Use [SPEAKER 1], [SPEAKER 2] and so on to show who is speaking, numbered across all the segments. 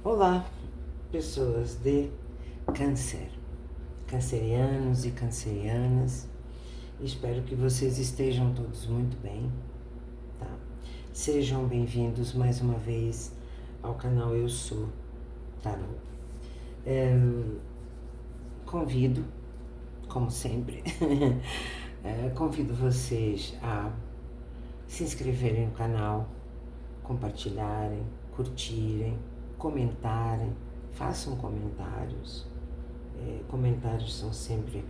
[SPEAKER 1] Olá, pessoas de Câncer, cancerianos e cancerianas. Espero que vocês estejam todos muito bem, tá? Sejam bem-vindos mais uma vez ao canal Eu Sou Tarô. Convido, como sempre, convido vocês a se inscreverem no canal, compartilharem, curtirem, comentarem, façam comentários. Comentários são sempre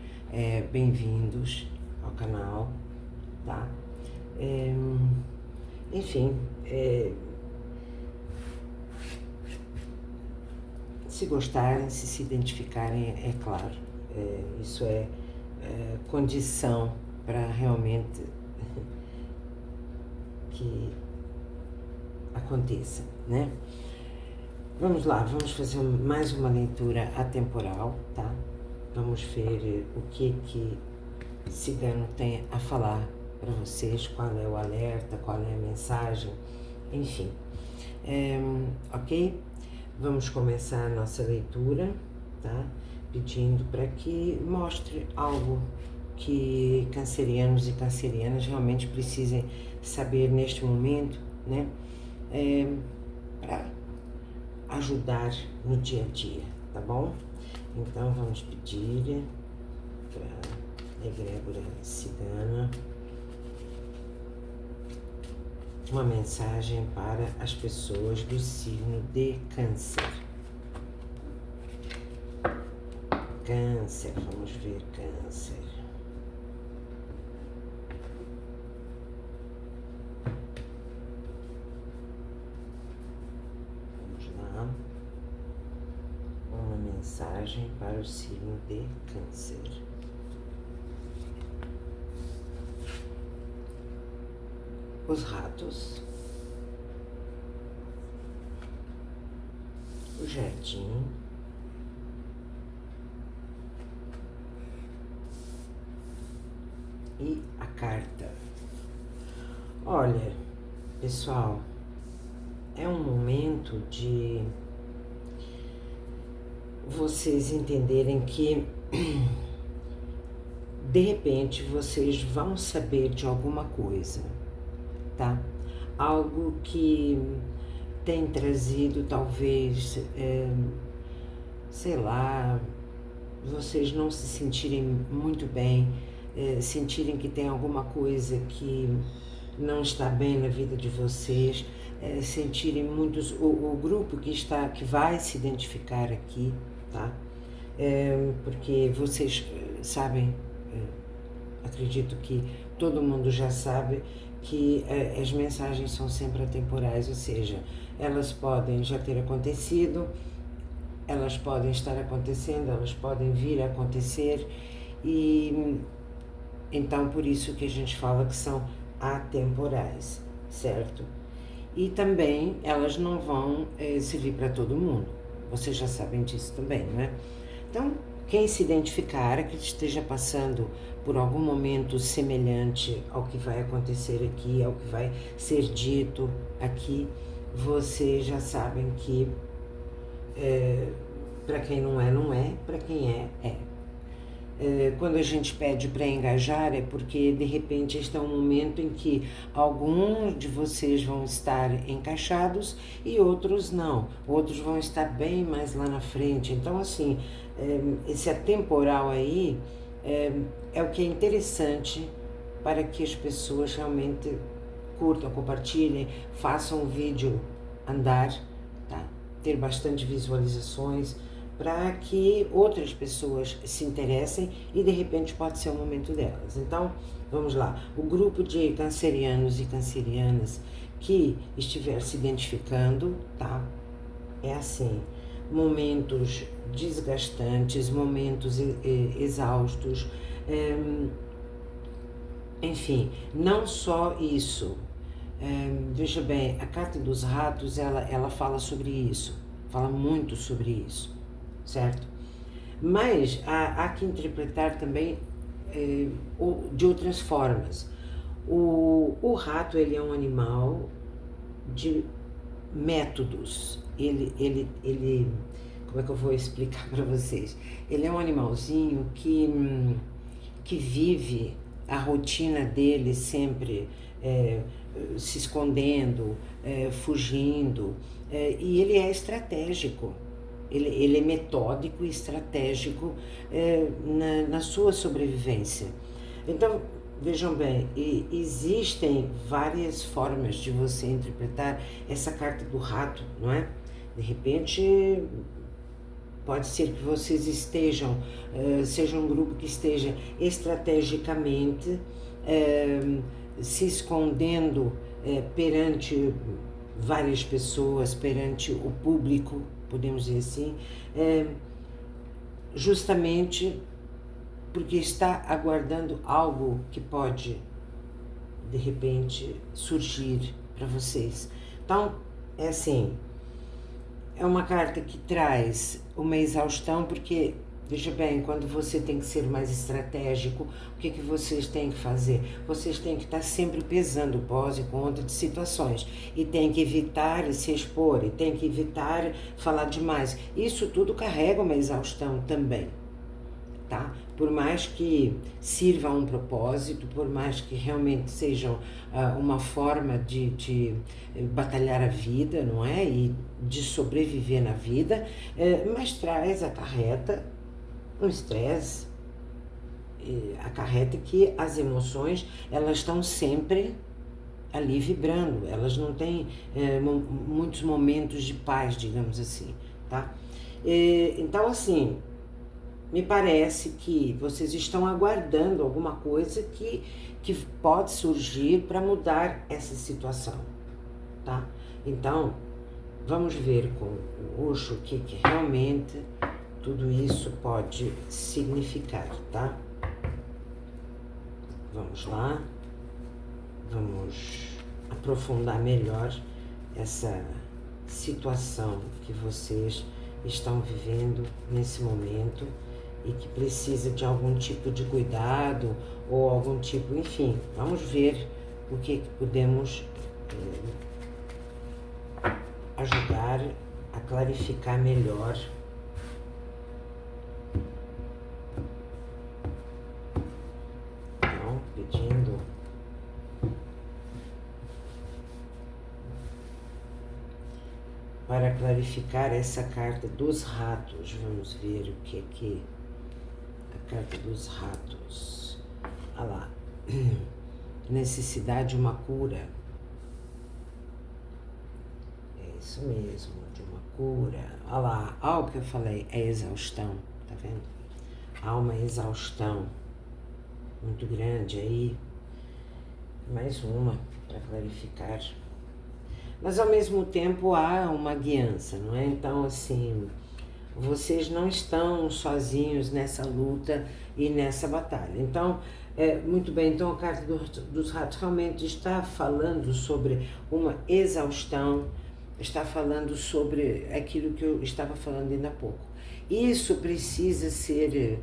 [SPEAKER 1] bem-vindos ao canal, tá? Enfim, se gostarem, se identificarem, é claro, isso é condição para realmente que aconteça, né? Vamos lá, vamos fazer mais uma leitura atemporal, tá? Vamos ver o que Cigano tem a falar para vocês, qual é o alerta, qual é a mensagem, enfim. Ok? Vamos começar a nossa leitura, tá? Pedindo para que mostre algo que cancerianos e cancerianas realmente precisem saber neste momento, né? Para ajudar no dia a dia, tá bom? Então vamos pedir para a egrégora cigana uma mensagem para as pessoas do signo de Câncer. Câncer, vamos ver Câncer. Mensagem para o signo de Câncer. Os ratos, o jardim, e a carta. Olha, pessoal, é um momento de vocês entenderem que de repente vocês vão saber de alguma coisa, tá? Algo que tem trazido talvez, sei lá, vocês não se sentirem muito bem, sentirem que tem alguma coisa que não está bem na vida de vocês, sentirem muitos, o grupo que vai se identificar aqui, tá? Porque vocês sabem, acredito que todo mundo já sabe que as mensagens são sempre atemporais, ou seja, elas podem já ter acontecido, elas podem estar acontecendo, elas podem vir a acontecer, e então por isso que a gente fala que são atemporais, certo? E também elas não vão servir para todo mundo. Vocês já sabem disso também, não é? Então, quem se identificar, que esteja passando por algum momento semelhante ao que vai acontecer aqui, ao que vai ser dito aqui, vocês já sabem que para quem não é, não é, para quem é, é. Quando a gente pede para engajar é porque de repente este é um momento em que alguns de vocês vão estar encaixados e outros não, outros vão estar bem mais lá na frente. Então assim, esse atemporal aí é o que é interessante para que as pessoas realmente curtam, compartilhem, façam o vídeo andar, tá? Ter bastante visualizações, para que outras pessoas se interessem e de repente pode ser o momento delas. Então, vamos lá. O grupo de cancerianos e cancerianas que estiver se identificando, tá? É assim, momentos desgastantes, momentos exaustos, enfim, não só isso. Veja bem, a carta dos ratos, ela fala sobre isso, fala muito sobre isso, certo? Mas há que interpretar também de outras formas. O rato, ele é um animal de métodos. Como é que eu vou explicar para vocês? Ele é um animalzinho que vive a rotina dele sempre se escondendo, fugindo, e ele é estratégico. Ele é metódico e estratégico na sua sobrevivência. Então, vejam bem, existem várias formas de você interpretar essa carta do rato, não é? De repente, pode ser que vocês estejam, seja um grupo que esteja estrategicamente se escondendo perante várias pessoas, perante o público, podemos dizer assim, justamente porque está aguardando algo que pode, de repente, surgir para vocês. Então, é assim, é uma carta que traz uma exaustão, porque, veja bem, quando você tem que ser mais estratégico, o que vocês têm que fazer? Vocês têm que estar sempre pesando pós e contra de situações, e tem que evitar se expor, e tem que evitar falar demais. Isso tudo carrega uma exaustão também, tá? Por mais que sirva a um propósito, por mais que realmente sejam uma forma de batalhar a vida, não é? E de sobreviver na vida, mas acarreta um estresse, acarreta que as emoções, elas estão sempre ali vibrando, elas não têm muitos momentos de paz, digamos assim, tá? Então, assim, me parece que vocês estão aguardando alguma coisa que pode surgir para mudar essa situação, tá? Então, vamos ver com o Osho o que realmente tudo isso pode significar, tá? Vamos lá, vamos aprofundar melhor essa situação que vocês estão vivendo nesse momento e que precisa de algum tipo de cuidado ou algum tipo, enfim, vamos ver o que podemos ajudar a clarificar melhor então, pedindo para clarificar essa carta dos ratos. Vamos ver o que aqui. A carta dos ratos. Olha lá. Necessidade de uma cura. É isso mesmo, de uma cura. Olha lá, olha o que eu falei, é exaustão, tá vendo? Há uma exaustão muito grande aí. Mais uma para clarificar. Mas ao mesmo tempo há uma guiança, não é? Então, assim, vocês não estão sozinhos nessa luta e nessa batalha. Então, muito bem, então a carta dos ratos realmente está falando sobre uma exaustão, está falando sobre aquilo que eu estava falando ainda há pouco. Isso precisa ser,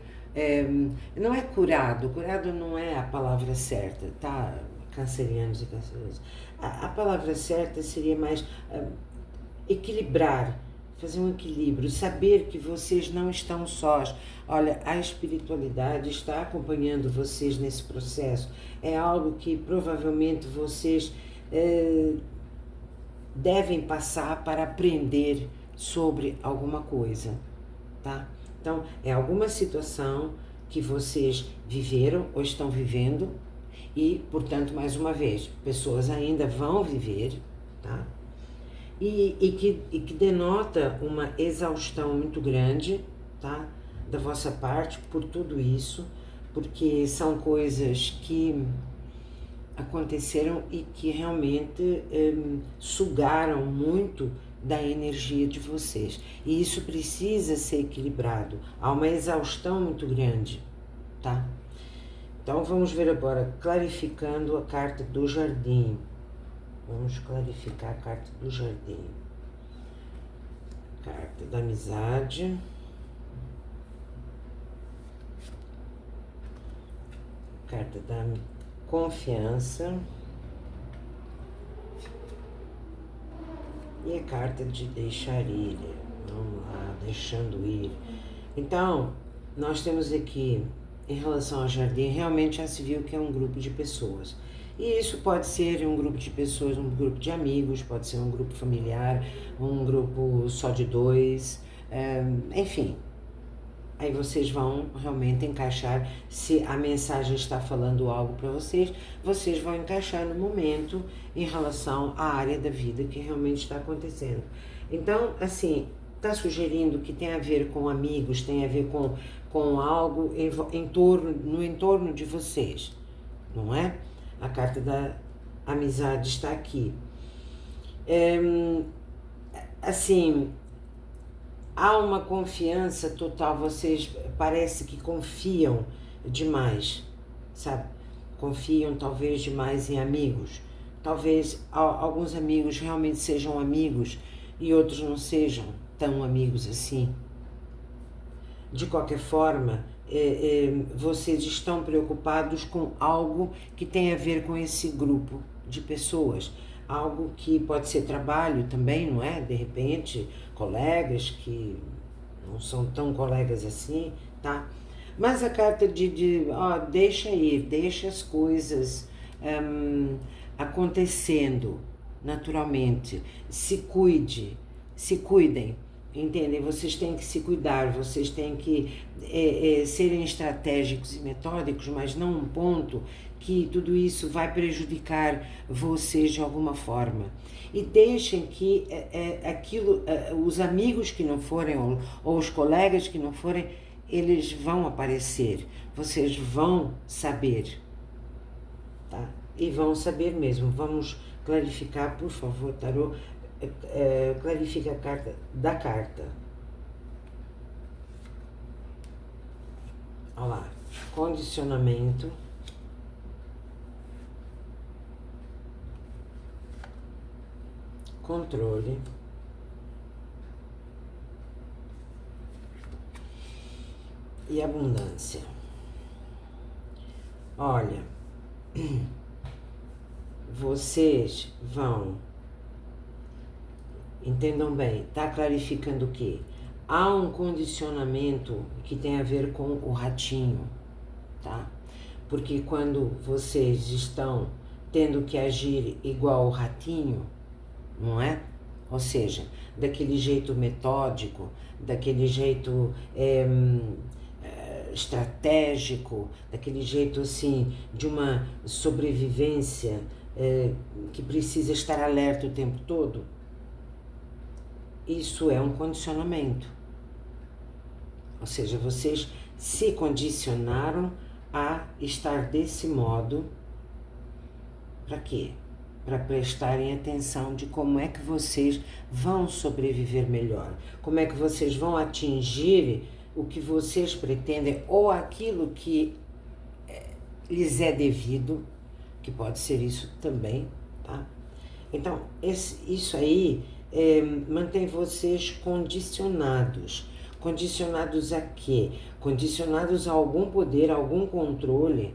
[SPEAKER 1] não é curado não é a palavra certa, tá? Cancerianos e cancerianos. A palavra certa seria mais equilibrar, fazer um equilíbrio, saber que vocês não estão sós. Olha, a espiritualidade está acompanhando vocês nesse processo. É algo que provavelmente vocês devem passar para aprender sobre alguma coisa, tá? Então, é alguma situação que vocês viveram ou estão vivendo e, portanto, mais uma vez, pessoas ainda vão viver, tá? E que denota uma exaustão muito grande, tá? Da vossa parte por tudo isso, porque são coisas que aconteceram e que realmente sugaram muito da energia de vocês. E isso precisa ser equilibrado. Há uma exaustão muito grande, tá? Então vamos ver agora, clarificando a carta do jardim. Vamos clarificar a carta do jardim. Carta da amizade. Carta da confiança. E a carta de deixar ir. Vamos lá, deixando ir. Então, nós temos aqui, em relação ao jardim, realmente já se viu que é um grupo de pessoas. E isso pode ser um grupo de pessoas, um grupo de amigos, pode ser um grupo familiar, um grupo só de dois, enfim. Aí vocês vão realmente encaixar, se a mensagem está falando algo para vocês, vocês vão encaixar no momento em relação à área da vida que realmente está acontecendo. Então, assim, está sugerindo que tem a ver com amigos, tem a ver com algo no entorno de vocês, não é? A carta da amizade está aqui. Assim, há uma confiança total, vocês parece que confiam demais, sabe? Confiam talvez demais em amigos. Talvez alguns amigos realmente sejam amigos e outros não sejam tão amigos assim. De qualquer forma, vocês estão preocupados com algo que tem a ver com esse grupo de pessoas. Algo que pode ser trabalho também, não é? De repente, colegas que não são tão colegas assim, tá? Mas a carta deixa ir, deixa as coisas acontecendo naturalmente. Se cuidem. Entendem? Vocês têm que se cuidar, vocês têm que serem estratégicos e metódicos, mas não um ponto que tudo isso vai prejudicar vocês de alguma forma. E deixem que os amigos que não forem, ou os colegas que não forem, eles vão aparecer, vocês vão saber, tá? E vão saber mesmo. Vamos clarificar, por favor, tarô. Clarifica a carta da carta. Olha lá, condicionamento, controle, e abundância. Olha, vocês vão, entendam bem, está clarificando o quê? Há um condicionamento que tem a ver com o ratinho, tá? Porque quando vocês estão tendo que agir igual o ratinho, não é? Ou seja, daquele jeito metódico, daquele jeito estratégico, daquele jeito assim de uma sobrevivência que precisa estar alerta o tempo todo. Isso é um condicionamento. Ou seja, vocês se condicionaram a estar desse modo. Para quê? Para prestarem atenção de como é que vocês vão sobreviver melhor. Como é que vocês vão atingir o que vocês pretendem ou aquilo que lhes é devido, que pode ser isso também, tá? Então, isso aí mantém vocês condicionados. Condicionados a quê? Condicionados a algum poder, a algum controle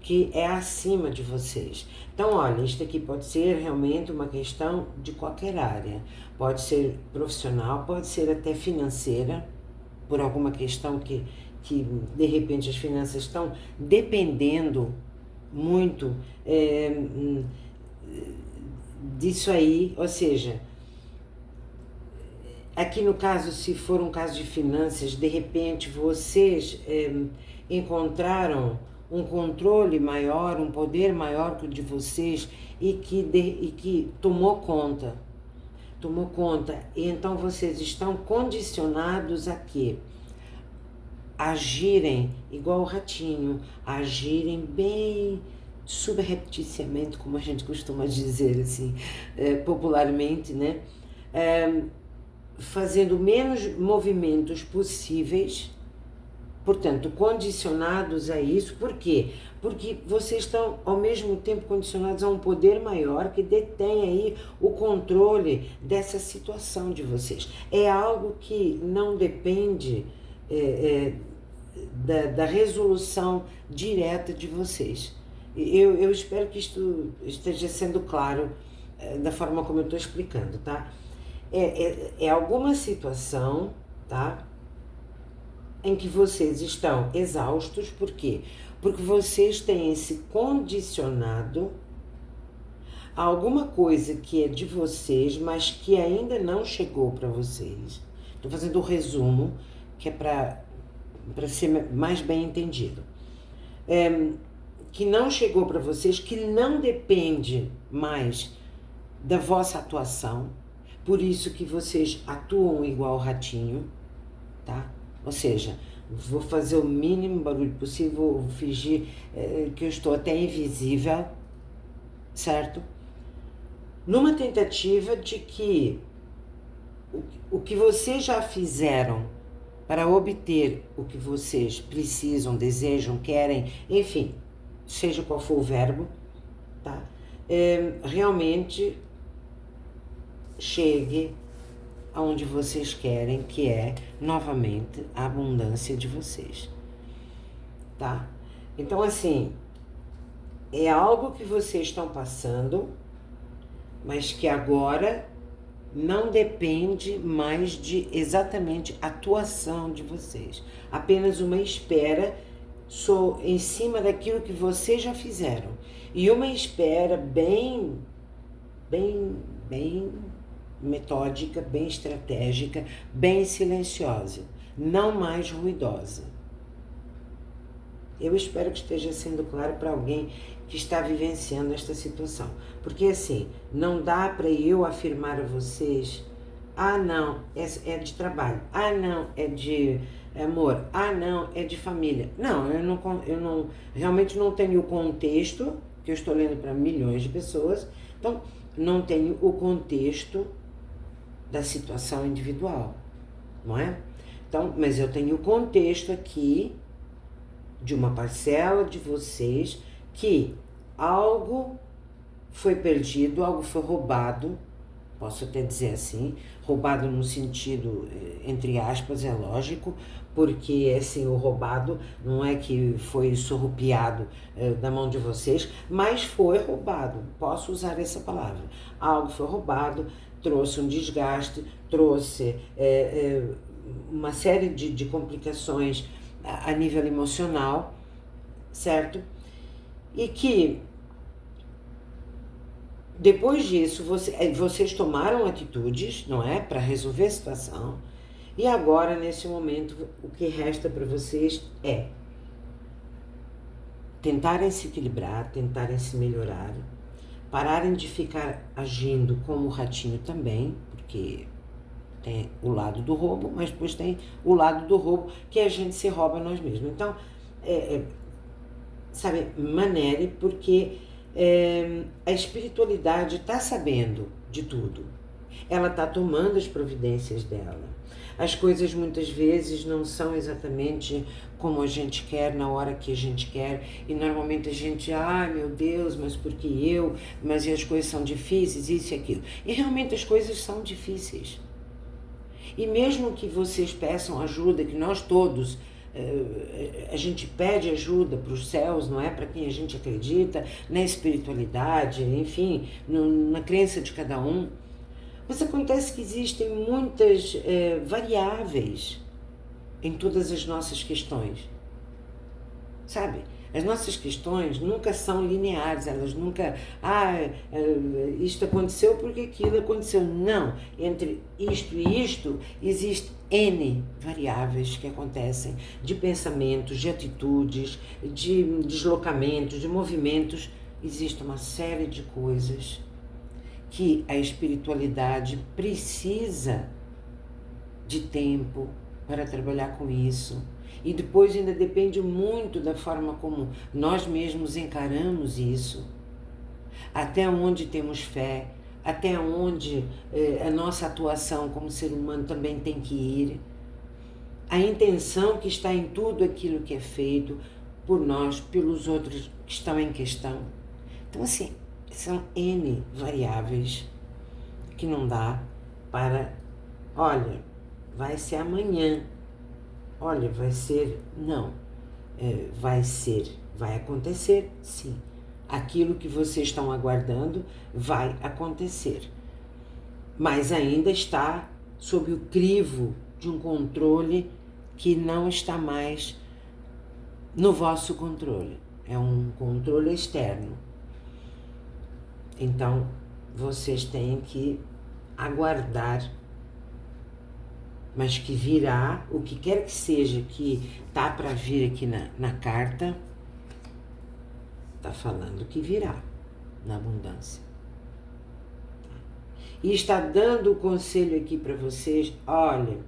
[SPEAKER 1] que é acima de vocês. Então, olha, isto aqui pode ser realmente uma questão de qualquer área. Pode ser profissional, pode ser até financeira, por alguma questão que de repente as finanças estão dependendo muito disso aí, ou seja, aqui no caso, se for um caso de finanças, de repente vocês encontraram um controle maior, um poder maior que o de vocês e que tomou conta, e então vocês estão condicionados a quê? Agirem igual o ratinho, agirem bem subrepticiamente, como a gente costuma dizer assim, popularmente, né? Fazendo menos movimentos possíveis, portanto, condicionados a isso. Por quê? Porque vocês estão, ao mesmo tempo, condicionados a um poder maior que detém aí o controle dessa situação de vocês. É algo que não depende da resolução direta de vocês. Eu espero que isto esteja sendo claro da forma como eu estou explicando, tá? É alguma situação, tá? Em que vocês estão exaustos, por quê? Porque vocês têm se condicionado a alguma coisa que é de vocês, mas que ainda não chegou para vocês. Estou fazendo o resumo, que é para ser mais bem entendido. Que não chegou para vocês, que não depende mais da vossa atuação, por isso que vocês atuam igual ratinho, tá? Ou seja, vou fazer o mínimo barulho possível, vou fingir que eu estou até invisível, certo? Numa tentativa de que o que vocês já fizeram para obter o que vocês precisam, desejam, querem, enfim, seja qual for o verbo, tá? Realmente chegue aonde vocês querem, que é, novamente, a abundância de vocês, tá? Então, assim, é algo que vocês estão passando, mas que agora não depende mais de exatamente atuação de vocês. Apenas uma espera em cima daquilo que vocês já fizeram. E uma espera bem metódica, bem estratégica, bem silenciosa, não mais ruidosa. Eu espero que esteja sendo claro para alguém que está vivenciando esta situação. Porque assim, não dá para eu afirmar a vocês, ah não, é de trabalho, ah não, é de amor, ah não, é de família. Não, eu não realmente não tenho o contexto, que eu estou lendo para milhões de pessoas, então não tenho o contexto da situação individual, não é? Então, mas eu tenho o contexto aqui de uma parcela de vocês que algo foi perdido, algo foi roubado, posso até dizer assim, roubado no sentido, entre aspas, é lógico, porque assim, o roubado não é que foi surrupiado da mão de vocês, mas foi roubado, posso usar essa palavra. Algo foi roubado, trouxe um desgaste, trouxe uma série de complicações a nível emocional, certo? E que depois disso vocês tomaram atitudes, não é, para resolver a situação. E agora, nesse momento, o que resta para vocês é tentarem se equilibrar, tentarem se melhorar, pararem de ficar agindo como o ratinho também, porque tem o lado do roubo, mas depois tem o lado do roubo que a gente se rouba nós mesmos. Então, sabe, manere, porque a espiritualidade está sabendo de tudo. Ela está tomando as providências dela. As coisas muitas vezes não são exatamente como a gente quer, na hora que a gente quer, e normalmente a gente, ai meu Deus, mas porque eu, mas e as coisas são difíceis, isso e aquilo. E realmente as coisas são difíceis. E mesmo que vocês peçam ajuda, que nós todos, a gente pede ajuda para os céus, não é? Para quem a gente acredita, na espiritualidade, enfim, na crença de cada um. Mas acontece que existem muitas variáveis em todas as nossas questões, sabe? As nossas questões nunca são lineares, elas nunca, isto aconteceu porque aquilo aconteceu. Não, entre isto e isto existe N variáveis que acontecem, de pensamentos, de atitudes, de deslocamentos, de movimentos. Existe uma série de coisas que a espiritualidade precisa de tempo para trabalhar com isso. E depois ainda depende muito da forma como nós mesmos encaramos isso. Até onde temos fé, até onde a nossa atuação como ser humano também tem que ir. A intenção que está em tudo aquilo que é feito por nós, pelos outros que estão em questão. Então, assim, são N variáveis que não dá para, olha, vai ser amanhã, olha, vai ser, não, vai acontecer, sim, aquilo que vocês estão aguardando vai acontecer, mas ainda está sob o crivo de um controle que não está mais no vosso controle, é um controle externo. Então, vocês têm que aguardar, mas que virá, o que quer que seja que tá para vir aqui na carta, tá falando que virá na abundância. E está dando o conselho aqui para vocês, olha,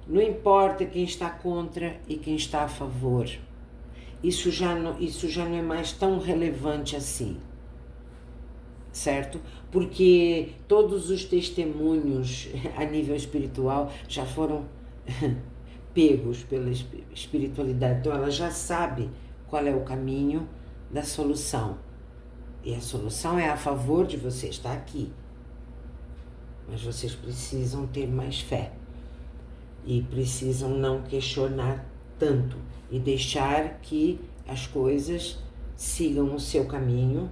[SPEAKER 1] não importa quem está contra e quem está a favor, isso já não é mais tão relevante assim. Certo? Porque todos os testemunhos a nível espiritual já foram pegos pela espiritualidade. Então ela já sabe qual é o caminho da solução. E a solução é a favor de você estar aqui. Mas vocês precisam ter mais fé. E precisam não questionar tanto. E deixar que as coisas sigam o seu caminho,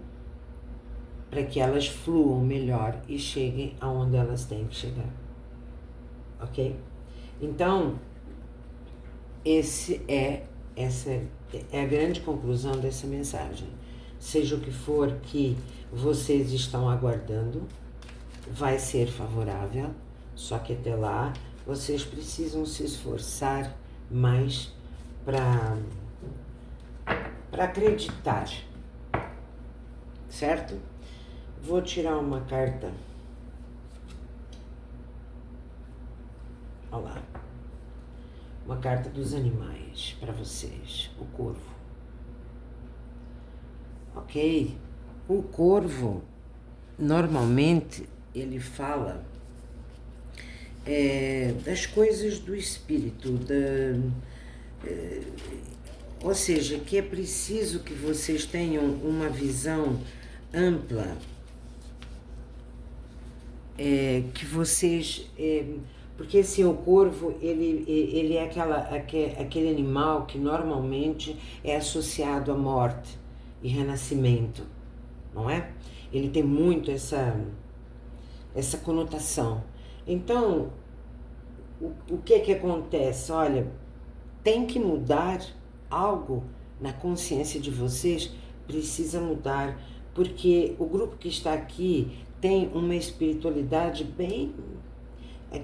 [SPEAKER 1] para que elas fluam melhor e cheguem aonde elas têm que chegar. Ok? Então, essa é a grande conclusão dessa mensagem. Seja o que for que vocês estão aguardando, vai ser favorável, só que até lá vocês precisam se esforçar mais para acreditar, certo? Vou tirar uma carta. Olha lá. Uma carta dos animais para vocês. O corvo. Ok. O corvo, normalmente, ele fala das coisas do espírito, ou seja, que é preciso que vocês tenham uma visão ampla, que vocês, porque assim, o corvo, ele é aquele animal que normalmente é associado à morte e renascimento, não é? Ele tem muito essa conotação. Então, o que acontece? Olha, tem que mudar algo na consciência de vocês, precisa mudar, porque o grupo que está aqui tem uma espiritualidade bem...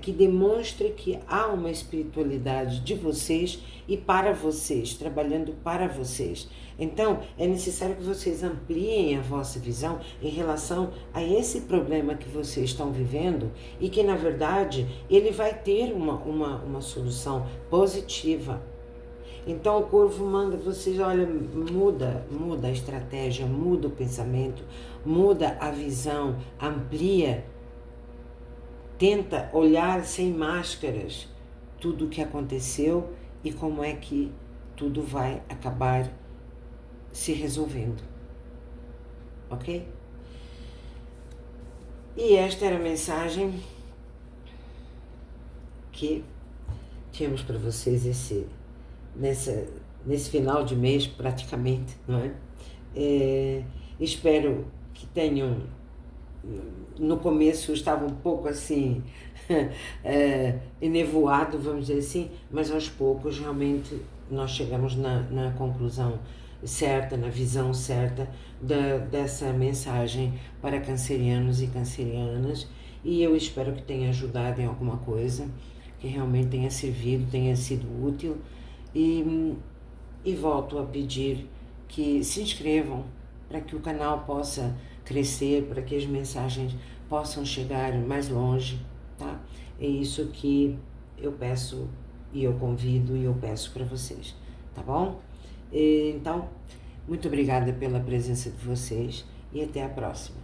[SPEAKER 1] que demonstra que há uma espiritualidade de vocês e para vocês, trabalhando para vocês. Então, é necessário que vocês ampliem a vossa visão em relação a esse problema que vocês estão vivendo e que, na verdade, ele vai ter uma solução positiva. Então, o corvo manda vocês, olha, muda a estratégia, muda o pensamento, muda a visão, amplia, tenta olhar sem máscaras tudo o que aconteceu e como é que tudo vai acabar se resolvendo. Ok? E esta era a mensagem que tínhamos para vocês nesse final de mês, praticamente, não é? Espero que tenham... No começo estava um pouco assim, enevoado, vamos dizer assim, mas aos poucos realmente nós chegamos na conclusão certa, na visão certa dessa mensagem para cancerianos e cancerianas, e eu espero que tenha ajudado em alguma coisa, que realmente tenha servido, tenha sido útil, e volto a pedir que se inscrevam para que o canal possa crescer, para que as mensagens possam chegar mais longe, tá? É isso que eu peço e eu convido e eu peço para vocês, tá bom? Então, muito obrigada pela presença de vocês e até a próxima.